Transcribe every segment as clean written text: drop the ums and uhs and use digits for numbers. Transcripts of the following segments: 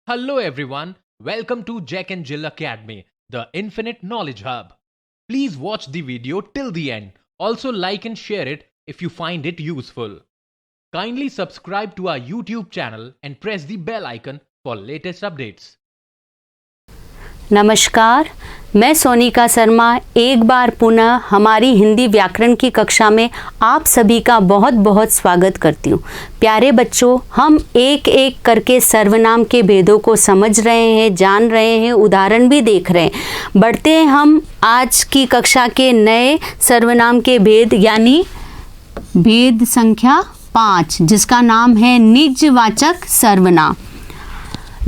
Hello everyone, welcome to Jack and Jill Academy, the Infinite Knowledge Hub. Please watch the video till the end. Also like and share it if you find it useful. Kindly subscribe to our YouTube channel and press the bell icon for latest updates. नमस्कार, मैं सोनिका शर्मा एक बार पुनः हमारी हिंदी व्याकरण की कक्षा में आप सभी का बहुत बहुत स्वागत करती हूँ। प्यारे बच्चों, हम एक एक करके सर्वनाम के भेदों को समझ रहे हैं, जान रहे हैं, उदाहरण भी देख रहे हैं। बढ़ते हैं हम आज की कक्षा के नए सर्वनाम के भेद यानी भेद संख्या 5, जिसका नाम है निजवाचक सर्वनाम।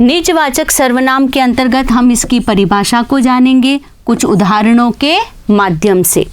निजवाचक सर्वनाम के अंतर्गत हम इसकी परिभाषा को जानेंगे कुछ उदाहरणों के माध्यम से।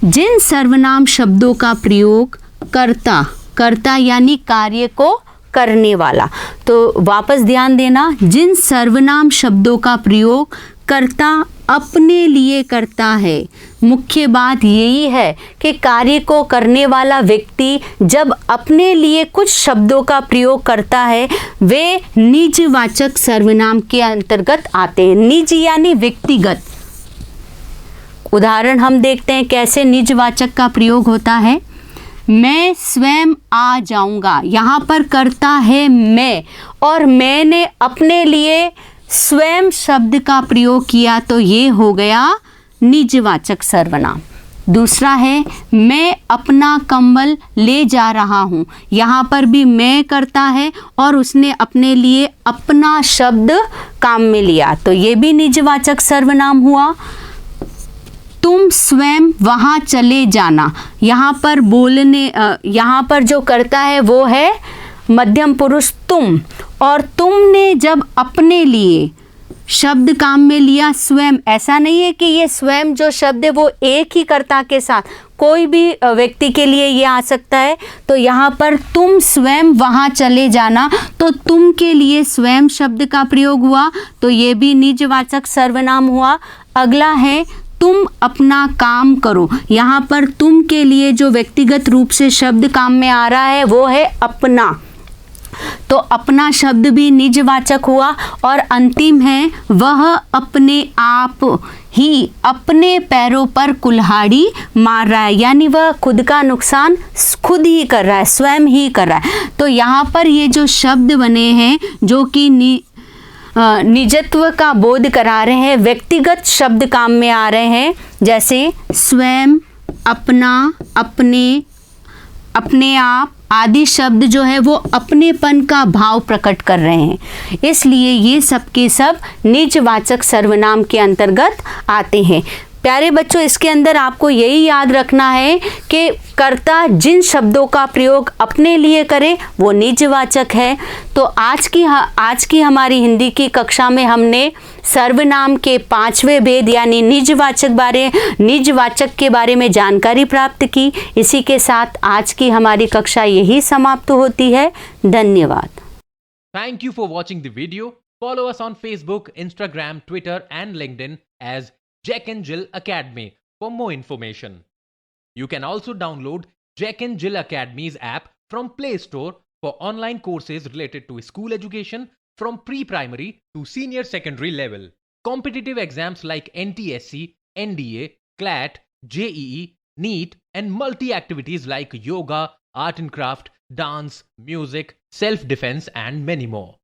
जिन सर्वनाम शब्दों का प्रयोग कर्ता यानी कार्य को करने वाला, तो वापस ध्यान देना, जिन सर्वनाम शब्दों का प्रयोग कर्ता अपने लिए करता है। मुख्य बात यही है कि कार्य को करने वाला व्यक्ति जब अपने लिए कुछ शब्दों का प्रयोग करता है, वे निजवाचक सर्वनाम के अंतर्गत आते हैं। निज यानी व्यक्तिगत। उदाहरण हम देखते हैं कैसे निजवाचक का प्रयोग होता है। मैं स्वयं आ जाऊंगा, यहाँ पर करता है मैं, और मैंने अपने लिए स्वयं शब्द का प्रयोग किया, तो ये हो गया निजवाचक सर्वनाम। दूसरा है मैं अपना कंबल ले जा रहा हूँ, यहाँ पर भी मैं करता है और उसने अपने लिए अपना शब्द काम में लिया, तो ये भी निजवाचक सर्वनाम हुआ। तुम स्वयं वहाँ चले जाना, यहाँ पर जो करता है वो है मध्यम पुरुष तुम, और तुमने जब अपने लिए शब्द काम में लिया स्वयं। ऐसा नहीं है कि ये स्वयं जो शब्द है वो एक ही कर्ता के साथ कोई भी व्यक्ति के लिए ये आ सकता है। तो यहाँ पर तुम स्वयं वहाँ चले जाना, तो तुम के लिए स्वयं शब्द का प्रयोग हुआ, तो ये भी निजवाचक सर्वनाम हुआ। अगला है तुम अपना काम करो, यहाँ पर तुम के लिए जो व्यक्तिगत रूप से शब्द काम में आ रहा है वो है अपना, तो अपना शब्द भी निजवाचक हुआ। और अंतिम है वह अपने आप ही अपने पैरों पर कुल्हाड़ी मार रहा है, यानी वह खुद का नुकसान खुद ही कर रहा है, स्वयं ही कर रहा है। तो यहाँ पर ये जो शब्द बने हैं जो कि निजत्व का बोध करा रहे हैं, व्यक्तिगत शब्द काम में आ रहे हैं, जैसे स्वयं, अपना, अपने, अपने आप आदि शब्द जो है वो अपनेपन का भाव प्रकट कर रहे हैं, इसलिए ये सब के सब निजवाचक सर्वनाम के अंतर्गत आते हैं। प्यारे बच्चों, इसके अंदर आपको यही याद रखना है कि कर्ता जिन शब्दों का प्रयोग अपने लिए करे वो निजवाचक है। तो आज की हमारी हिंदी की कक्षा में हमने सर्वनाम के 5वें भेद यानी निजवाचक के बारे में जानकारी प्राप्त की। इसी के साथ आज की हमारी कक्षा यही समाप्त होती है। धन्यवाद। Thank you for watching the video. Follow us on Facebook, Instagram, Twitter and LinkedIn as Jack and Jill Academy for more information. You can also download Jack and Jill Academy's app from Play Store for online courses related to school education from pre-primary to senior secondary level. Competitive exams like NTSC, NDA, CLAT, JEE, NEET and multi-activities like yoga, art and craft, dance, music, self-defense and many more.